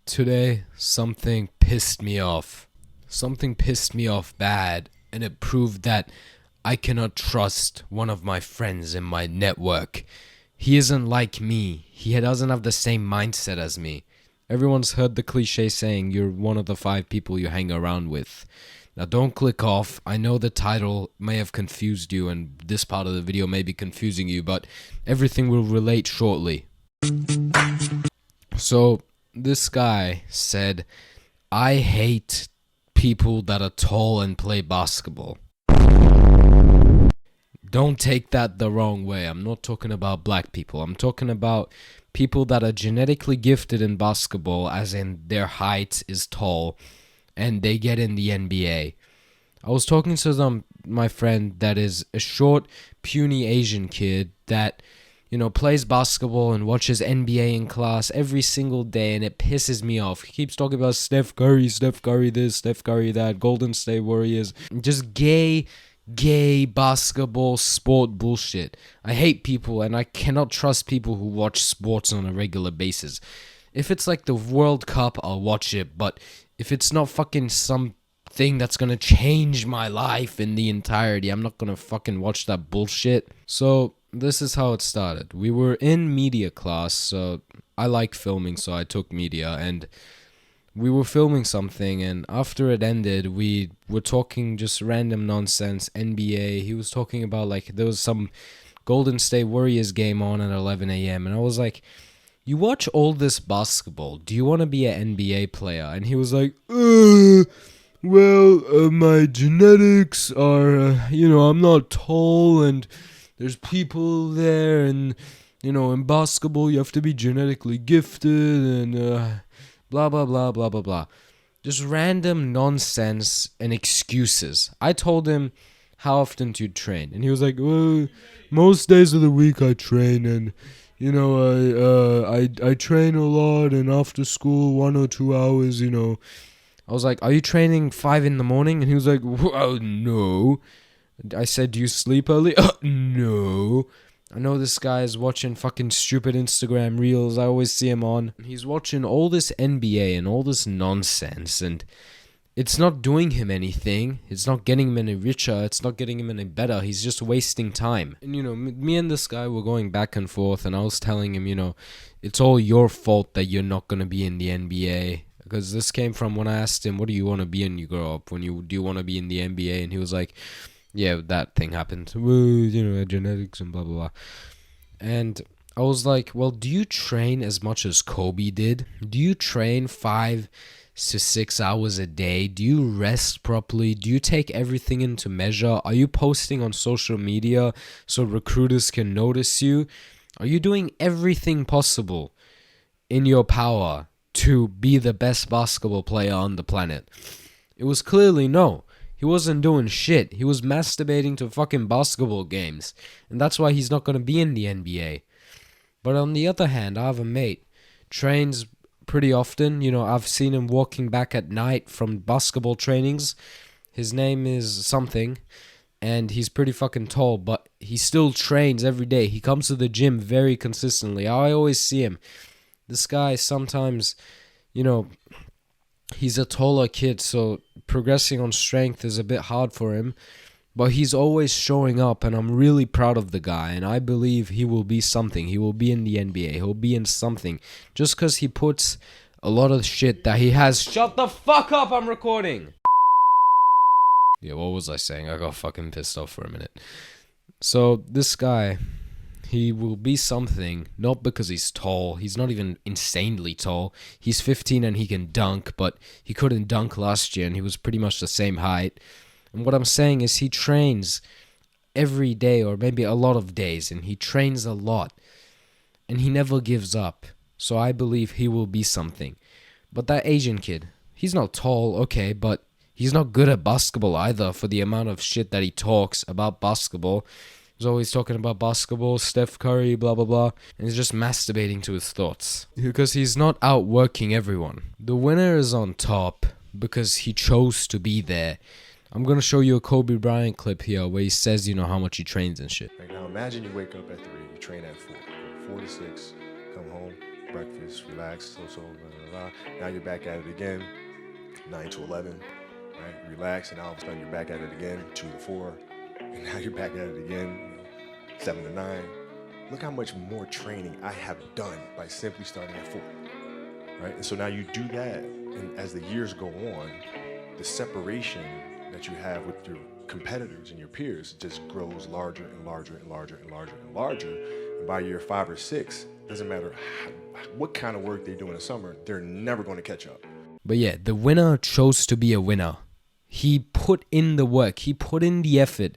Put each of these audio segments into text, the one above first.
Today, something pissed me off. Something pissed me off bad, and it proved that I cannot trust one of my friends in my network. He isn't like me. He doesn't have the same mindset as me. Everyone's heard the cliche saying, you're one of the 5 people you hang around with. Now don't click off. I know the title may have confused you, and this part of the video may be confusing you, but everything will relate shortly. So, this guy said, I hate people that are tall and play basketball. Don't take that the wrong way. I'm not talking about black people. I'm talking about people that are genetically gifted in basketball, as in their height is tall, and they get in the NBA. I was talking to my friend that is a short, puny Asian kid that, plays basketball and watches NBA in class every single day, and it pisses me off. He keeps talking about Steph Curry this, Steph Curry that, Golden State Warriors. Just gay basketball sport bullshit. I hate people, and I cannot trust people who watch sports on a regular basis. If it's like the World Cup, I'll watch it, but if it's not fucking something that's gonna change my life in the entirety, I'm not gonna fucking watch that bullshit. So this is how it started. We were in media class, so I like filming, so I took media, and we were filming something, and after it ended, we were talking just random nonsense, NBA. He was talking about, there was some Golden State Warriors game on at 11 a.m., and I was like, you watch all this basketball, do you want to be an NBA player? And he was like, my genetics are, I'm not tall, and there's people there, and, in basketball, you have to be genetically gifted, and, blah, blah, blah, blah, blah, blah. Just random nonsense and excuses. I told him how often to train, and he was like, well, most days of the week I train, and, I train a lot, and after school, 1 or 2 hours, I was like, are you training 5 in the morning? And he was like, well, no. I said, do you sleep early? No. I know this guy is watching fucking stupid Instagram reels. I always see him on. He's watching all this NBA and all this nonsense, and it's not doing him anything. It's not getting him any richer. It's not getting him any better. He's just wasting time. And, me and this guy were going back and forth, and I was telling him, it's all your fault that you're not going to be in the NBA. Because this came from when I asked him, what do you want to be when you grow up? Do you want to be in the NBA? And he was like, yeah, that thing happened. Genetics and blah, blah, blah. And I was like, well, do you train as much as Kobe did? Do you train 5 to 6 hours a day? Do you rest properly? Do you take everything into measure? Are you posting on social media so recruiters can notice you? Are you doing everything possible in your power to be the best basketball player on the planet? It was clearly no. He wasn't doing shit. He was masturbating to fucking basketball games. And that's why he's not going to be in the NBA. But on the other hand, I have a mate. Trains pretty often. I've seen him walking back at night from basketball trainings. His name is something. And he's pretty fucking tall. But he still trains every day. He comes to the gym very consistently. I always see him. This guy sometimes, he's a taller kid, so progressing on strength is a bit hard for him, but he's always showing up, and I'm really proud of the guy, and I believe he will be something. He will be in the NBA. He'll be in something. Just because he puts a lot of shit that he has... Shut the fuck up, I'm recording! Yeah, what was I saying? I got fucking pissed off for a minute. So, this guy... he will be something, not because he's tall. He's not even insanely tall. He's 15 and he can dunk, but he couldn't dunk last year and he was pretty much the same height. And what I'm saying is he trains every day, or maybe a lot of days, and he trains a lot. And he never gives up. So I believe he will be something. But that Asian kid, he's not tall, okay, but he's not good at basketball either for the amount of shit that he talks about basketball. He's always talking about basketball, Steph Curry, blah, blah, blah. And he's just masturbating to his thoughts. Because he's not outworking everyone. The winner is on top because he chose to be there. I'm going to show you a Kobe Bryant clip here where he says, how much he trains and shit. Now imagine you wake up at 3, you train at 4. 4 to 6, come home, breakfast, relax, so, blah, blah, blah. Now you're back at it again, 9 to 11, right? Relax, and all of a sudden you're back at it again, 2 to 4, and now you're back at it again, 7 to 9. Look how much more training I have done by simply starting at 4, right? And so now you do that, and as the years go on, the separation that you have with your competitors and your peers just grows larger and larger and larger and larger and larger. And by year 5 or 6, doesn't matter what kind of work they do in the summer, they're never going to catch up. But yeah, the winner chose to be a winner. He put in the work. He put in the effort.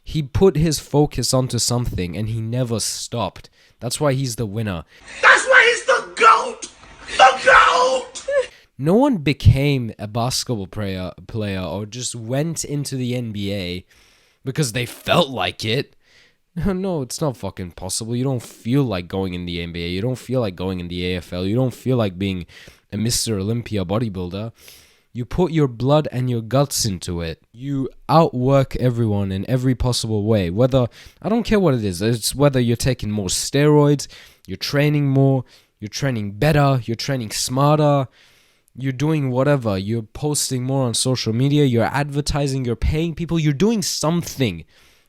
He put his focus onto something and he never stopped. That's why he's the winner. That's why he's the GOAT! The GOAT! No one became a basketball player or just went into the NBA because they felt like it. No, it's not fucking possible. You don't feel like going in the NBA. You don't feel like going in the AFL. You don't feel like being a Mr. Olympia bodybuilder. You put your blood and your guts into it. You outwork everyone in every possible way. I don't care what it is. It's whether you're taking more steroids, you're training more, you're training better, you're training smarter, you're doing whatever. You're posting more on social media, you're advertising, you're paying people. You're doing something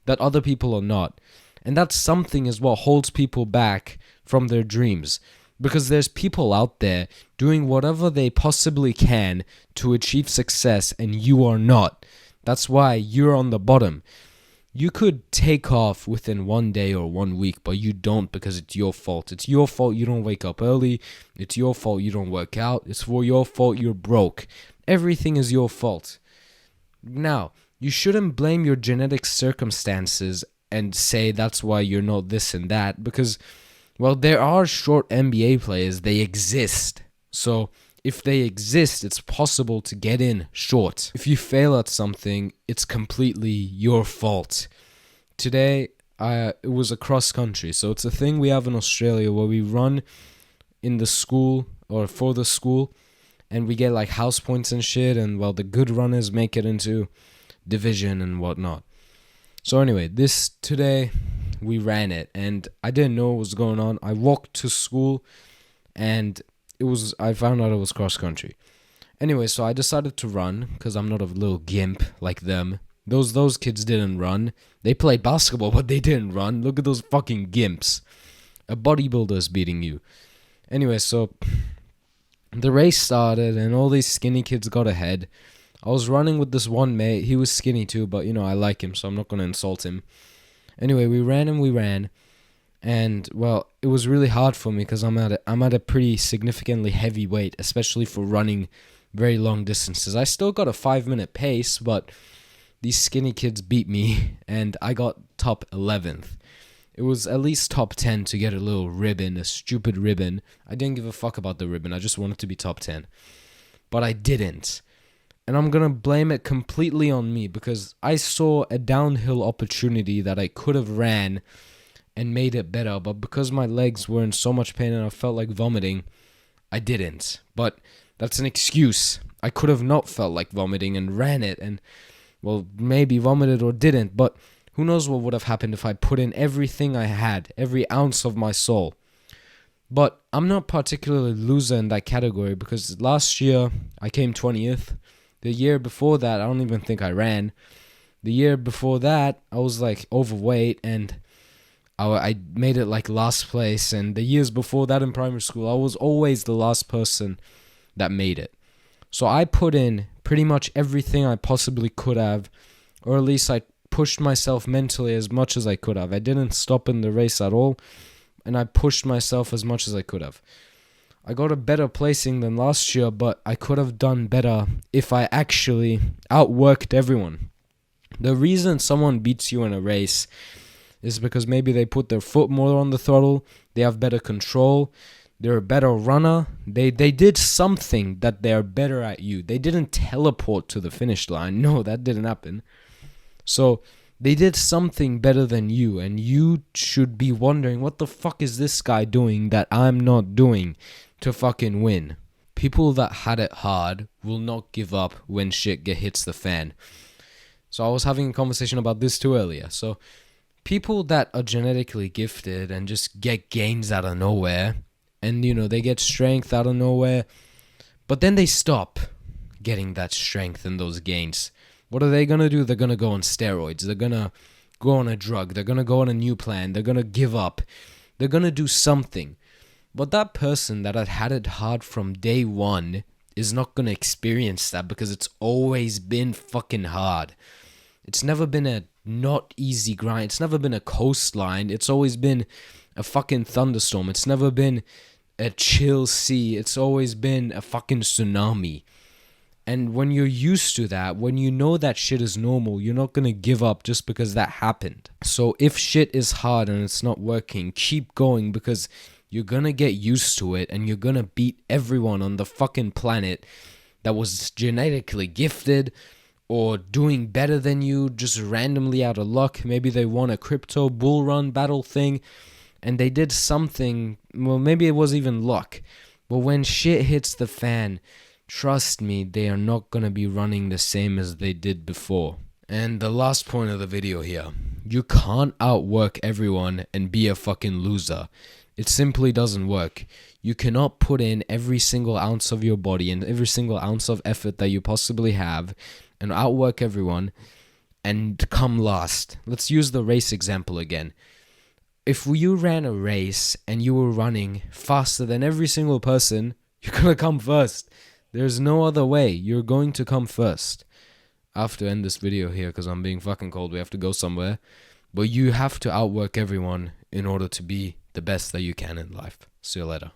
that other people are not. And that something is what holds people back from their dreams. Because there's people out there doing whatever they possibly can to achieve success and you are not. That's why you're on the bottom. You could take off within 1 day or 1 week, but you don't because it's your fault. It's your fault you don't wake up early. It's your fault you don't work out. It's for your fault you're broke. Everything is your fault. Now, you shouldn't blame your genetic circumstances and say that's why you're not this and that because... well, there are short NBA players. They exist. So, if they exist, it's possible to get in short. If you fail at something, it's completely your fault. Today, it was a cross country. So, it's a thing we have in Australia where we run in the school or for the school and we get like house points and shit. And, well, the good runners make it into division and whatnot. So, anyway, today... we ran it and I didn't know what was going on. I walked to school and I found out it was cross country. Anyway, so I decided to run because I'm not a little gimp like them. Those kids didn't run. They played basketball, but they didn't run. Look at those fucking gimps. A bodybuilder's beating you. Anyway, so the race started and all these skinny kids got ahead. I was running with this one mate. He was skinny too, but I like him, so I'm not going to insult him. Anyway, we ran, and, well, it was really hard for me because I'm at a pretty significantly heavy weight, especially for running very long distances. I still got a 5-minute pace, but these skinny kids beat me, and I got top 11th. It was at least top 10 to get a little ribbon, a stupid ribbon. I didn't give a fuck about the ribbon, I just wanted to be top 10. But I didn't. And I'm going to blame it completely on me because I saw a downhill opportunity that I could have ran and made it better. But because my legs were in so much pain and I felt like vomiting, I didn't. But that's an excuse. I could have not felt like vomiting and ran it and, well, maybe vomited or didn't. But who knows what would have happened if I put in everything I had, every ounce of my soul. But I'm not particularly loser in that category because last year I came 20th. The year before that, I don't even think I ran. The year before that, I was like overweight and I made it like last place. And the years before that in primary school, I was always the last person that made it. So I put in pretty much everything I possibly could have, or at least I pushed myself mentally as much as I could have. I didn't stop in the race at all, and I pushed myself as much as I could have. I got a better placing than last year, but I could have done better if I actually outworked everyone. The reason someone beats you in a race is because maybe they put their foot more on the throttle, they have better control, they're a better runner, they did something that they're better at you. They didn't teleport to the finish line. No, that didn't happen. So they did something better than you, and you should be wondering, what the fuck is this guy doing that I'm not doing to fucking win? People that had it hard will not give up when shit hits the fan. So I was having a conversation about this too earlier. So people that are genetically gifted and just get gains out of nowhere, and they get strength out of nowhere, but then they stop getting that strength and those gains. What are they gonna do? They're gonna go on steroids. They're gonna go on a drug. They're gonna go on a new plan. They're gonna give up. They're gonna do something. But that person that had it hard from day one is not gonna experience that, because it's always been fucking hard. It's never been a not easy grind. It's never been a coastline. It's always been a fucking thunderstorm. It's never been a chill sea. It's always been a fucking tsunami. And when you're used to that, when you know that shit is normal, you're not gonna give up just because that happened. So if shit is hard and it's not working, keep going, because you're gonna get used to it, and you're gonna beat everyone on the fucking planet that was genetically gifted or doing better than you just randomly out of luck. Maybe they won a crypto bull run battle thing and they did something. Well, maybe it was even luck. But when shit hits the fan, trust me, they are not gonna be running the same as they did before. And the last point of the video here, you can't outwork everyone and be a fucking loser. It simply doesn't work. You cannot put in every single ounce of your body and every single ounce of effort that you possibly have and outwork everyone and come last. Let's use the race example again. If you ran a race and you were running faster than every single person, you're gonna come first. There's no other way. You're going to come first. I have to end this video here because I'm being fucking cold. We have to go somewhere. But you have to outwork everyone in order to be the best that you can in life. See you later.